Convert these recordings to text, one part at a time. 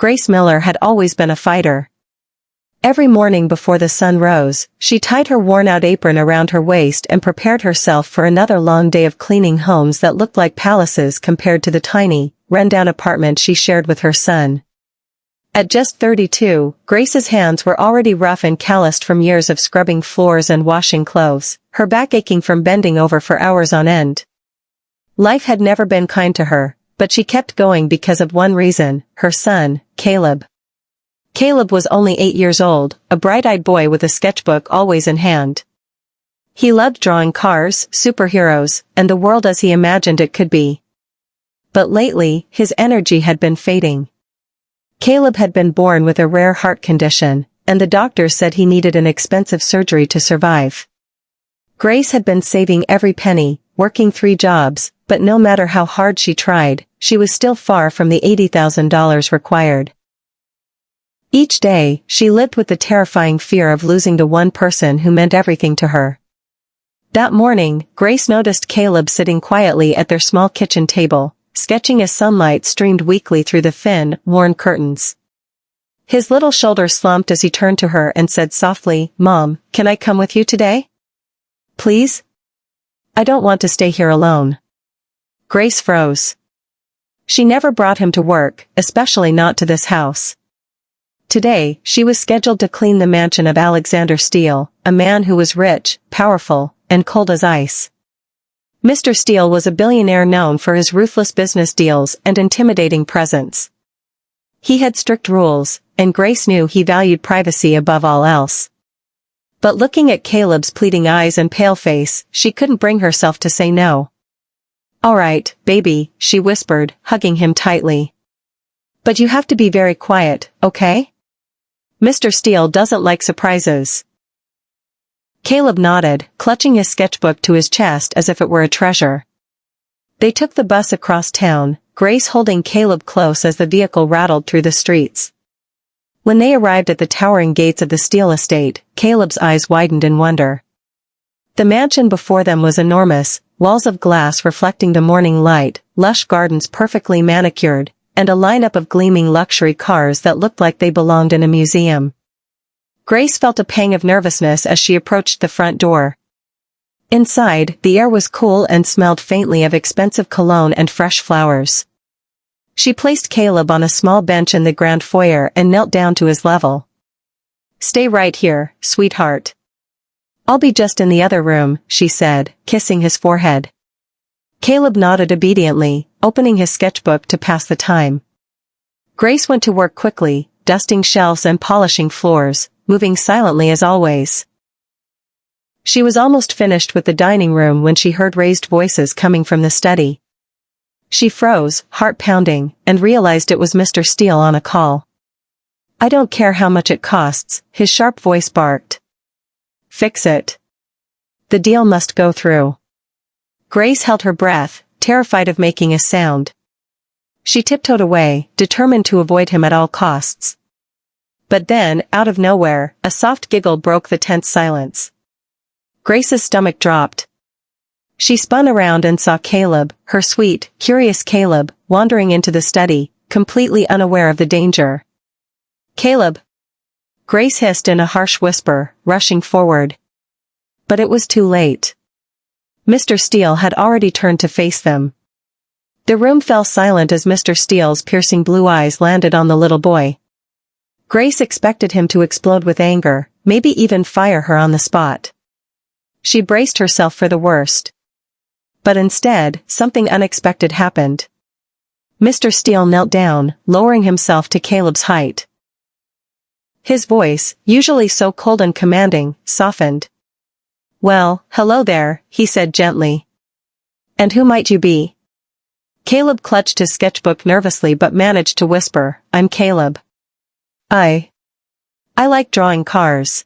Grace Miller had always been a fighter. Every morning before the sun rose, she tied her worn-out apron around her waist and prepared herself for another long day of cleaning homes that looked like palaces compared to the tiny, run-down apartment she shared with her son. At just 32, Grace's hands were already rough and calloused from years of scrubbing floors and washing clothes, her back aching from bending over for hours on end. Life had never been kind to her, but she kept going because of one reason: her son, Caleb. Caleb was only 8 years old, a bright-eyed boy with a sketchbook always in hand. He loved drawing cars, superheroes, and the world as he imagined it could be. But lately, his energy had been fading. Caleb had been born with a rare heart condition, and the doctors said he needed an expensive surgery to survive. Grace had been saving every penny, working 3 jobs, but no matter how hard she tried, she was still far from the $80,000 required. Each day, she lived with the terrifying fear of losing the one person who meant everything to her. That morning, Grace noticed Caleb sitting quietly at their small kitchen table, sketching as sunlight streamed weakly through the thin, worn curtains. His little shoulders slumped as he turned to her and said softly, "Mom, can I come with you today? Please? I don't want to stay here alone." Grace froze. She never brought him to work, especially not to this house. Today, she was scheduled to clean the mansion of Alexander Steele, a man who was rich, powerful, and cold as ice. Mr. Steele was a billionaire known for his ruthless business deals and intimidating presence. He had strict rules, and Grace knew he valued privacy above all else. But looking at Caleb's pleading eyes and pale face, she couldn't bring herself to say no. "All right, baby," she whispered, hugging him tightly. "But you have to be very quiet, okay? Mr. Steele doesn't like surprises." Caleb nodded, clutching his sketchbook to his chest as if it were a treasure. They took the bus across town, Grace holding Caleb close as the vehicle rattled through the streets. When they arrived at the towering gates of the Steele estate, Caleb's eyes widened in wonder. The mansion before them was enormous, walls of glass reflecting the morning light, lush gardens perfectly manicured, and a lineup of gleaming luxury cars that looked like they belonged in a museum. Grace felt a pang of nervousness as she approached the front door. Inside, the air was cool and smelled faintly of expensive cologne and fresh flowers. She placed Caleb on a small bench in the grand foyer and knelt down to his level. "Stay right here, sweetheart. I'll be just in the other room," she said, kissing his forehead. Caleb nodded obediently, opening his sketchbook to pass the time. Grace went to work quickly, dusting shelves and polishing floors, moving silently as always. She was almost finished with the dining room when she heard raised voices coming from the study. She froze, heart pounding, and realized it was Mr. Steele on a call. "I don't care how much it costs," his sharp voice barked. "Fix it. The deal must go through." Grace held her breath, terrified of making a sound. She tiptoed away, determined to avoid him at all costs. But then, out of nowhere, a soft giggle broke the tense silence. Grace's stomach dropped. She spun around and saw Caleb, her sweet, curious Caleb, wandering into the study, completely unaware of the danger. "Caleb!" Grace hissed in a harsh whisper, rushing forward. But it was too late. Mr. Steele had already turned to face them. The room fell silent as Mr. Steele's piercing blue eyes landed on the little boy. Grace expected him to explode with anger, maybe even fire her on the spot. She braced herself for the worst. But instead, something unexpected happened. Mr. Steele knelt down, lowering himself to Caleb's height. His voice, usually so cold and commanding, softened. "Well, hello there," he said gently. "And who might you be?" Caleb clutched his sketchbook nervously but managed to whisper, "I'm Caleb. I like drawing cars."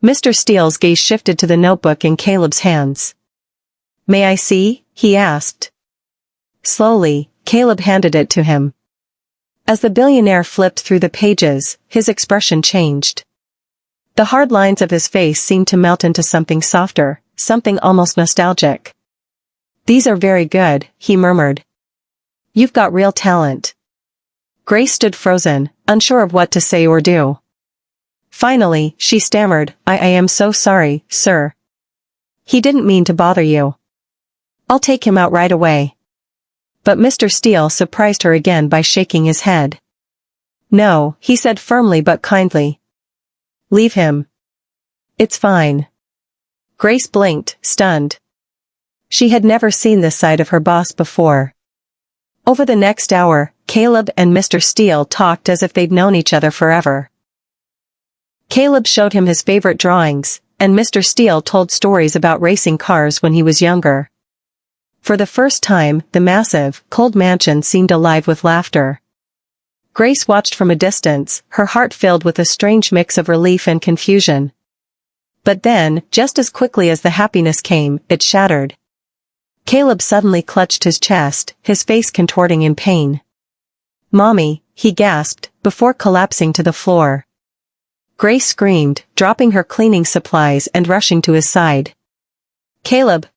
Mr. Steele's gaze shifted to the notebook in Caleb's hands. "May I see?" he asked. Slowly, Caleb handed it to him. As the billionaire flipped through the pages, his expression changed. The hard lines of his face seemed to melt into something softer, something almost nostalgic. "These are very good," he murmured. "You've got real talent." Grace stood frozen, unsure of what to say or do. Finally, she stammered, I am so sorry, sir. He didn't mean to bother you. I'll take him out right away. But Mr. Steele surprised her again by shaking his head. No, he said firmly but kindly. Leave him. It's fine. Grace blinked, stunned. She had never seen this side of her boss before. Over the next hour, Caleb and Mr. Steele talked as if they'd known each other forever. Caleb showed him his favorite drawings, and Mr. Steele told stories about racing cars when he was younger. For the first time, the massive, cold mansion seemed alive with laughter. Grace watched from a distance, her heart filled with a strange mix of relief and confusion. But then, just as quickly as the happiness came, it shattered. Caleb suddenly clutched his chest, his face contorting in pain. Mommy, he gasped, before collapsing to the floor. Grace screamed, dropping her cleaning supplies and rushing to his side. Caleb!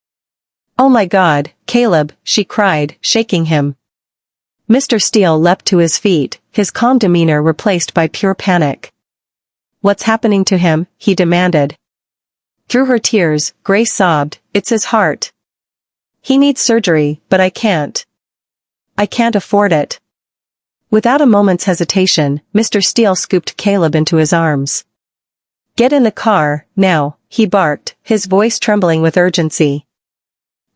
Oh my God, Caleb, she cried, shaking him. Mr. Steele leapt to his feet, his calm demeanor replaced by pure panic. What's happening to him? He demanded. Through her tears, Grace sobbed, it's his heart. He needs surgery, but I can't. I can't afford it. Without a moment's hesitation, Mr. Steele scooped Caleb into his arms. Get in the car, now, he barked, his voice trembling with urgency.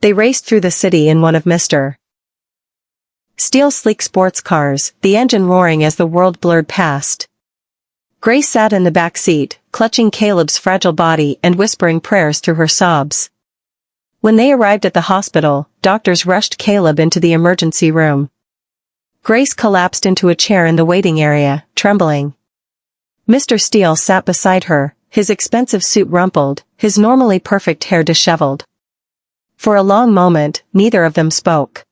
They raced through the city in one of Mr. Steele's sleek sports cars, the engine roaring as the world blurred past. Grace sat in the back seat, clutching Caleb's fragile body and whispering prayers through her sobs. When they arrived at the hospital, doctors rushed Caleb into the emergency room. Grace collapsed into a chair in the waiting area, trembling. Mr. Steele sat beside her, his expensive suit rumpled, his normally perfect hair disheveled. For a long moment, neither of them spoke.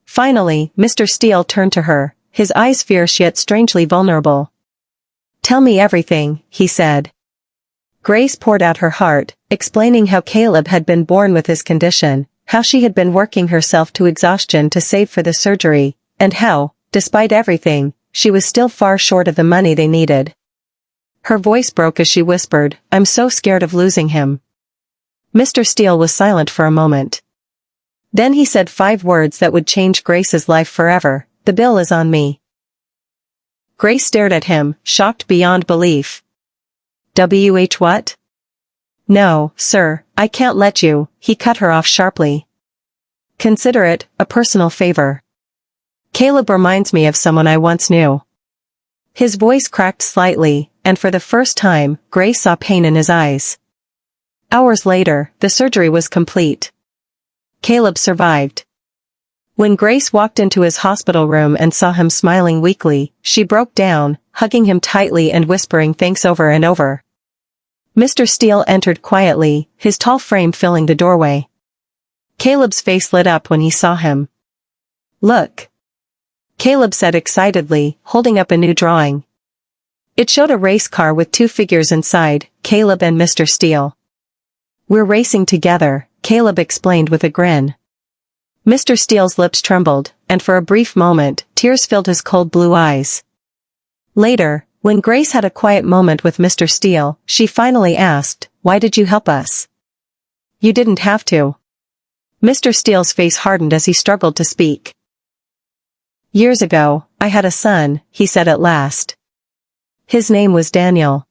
Finally, Mr. Steele turned to her, his eyes fierce yet strangely vulnerable. Tell me everything, he said. Grace poured out her heart, explaining how Caleb had been born with his condition, how she had been working herself to exhaustion to save for the surgery, and how, despite everything, she was still far short of the money they needed. Her voice broke as she whispered, I'm so scared of losing him. Mr. Steele was silent for a moment. Then he said 5 words that would change Grace's life forever, the bill is on me. Grace stared at him, shocked beyond belief. What? No, sir, I can't let you, he cut her off sharply. Consider it a personal favor. Caleb reminds me of someone I once knew. His voice cracked slightly, and for the first time, Grace saw pain in his eyes. Hours later, the surgery was complete. Caleb survived. When Grace walked into his hospital room and saw him smiling weakly, she broke down, hugging him tightly and whispering thanks over and over. Mr. Steele entered quietly, his tall frame filling the doorway. Caleb's face lit up when he saw him. Look. Caleb said excitedly, holding up a new drawing. It showed a race car with 2 figures inside, Caleb and Mr. Steele. We're racing together, Caleb explained with a grin. Mr. Steele's lips trembled, and for a brief moment, tears filled his cold blue eyes. Later, when Grace had a quiet moment with Mr. Steele, she finally asked, why did you help us? You didn't have to. Mr. Steele's face hardened as he struggled to speak. Years ago, I had a son, he said at last. His name was Daniel.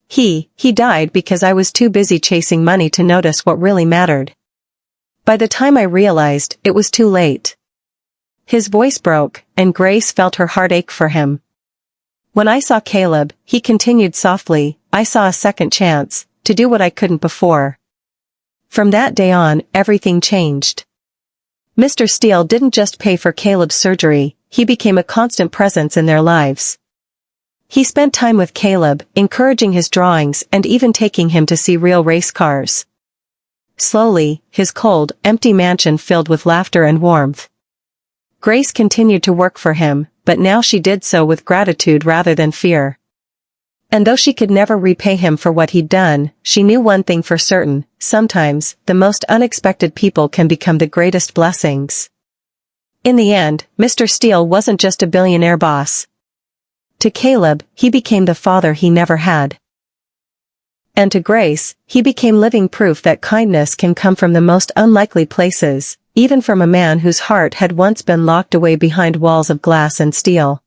He died because I was too busy chasing money to notice what really mattered. By the time I realized, it was too late. His voice broke, and Grace felt her heart ache for him. When I saw Caleb, he continued softly, I saw a second chance, to do what I couldn't before. From that day on, everything changed. Mr. Steele didn't just pay for Caleb's surgery, he became a constant presence in their lives. He spent time with Caleb, encouraging his drawings and even taking him to see real race cars. Slowly, his cold, empty mansion filled with laughter and warmth. Grace continued to work for him, but now she did so with gratitude rather than fear. And though she could never repay him for what he'd done, she knew one thing for certain, sometimes, the most unexpected people can become the greatest blessings. In the end, Mr. Steele wasn't just a billionaire boss. To Caleb, he became the father he never had. And to Grace, he became living proof that kindness can come from the most unlikely places, even from a man whose heart had once been locked away behind walls of glass and steel.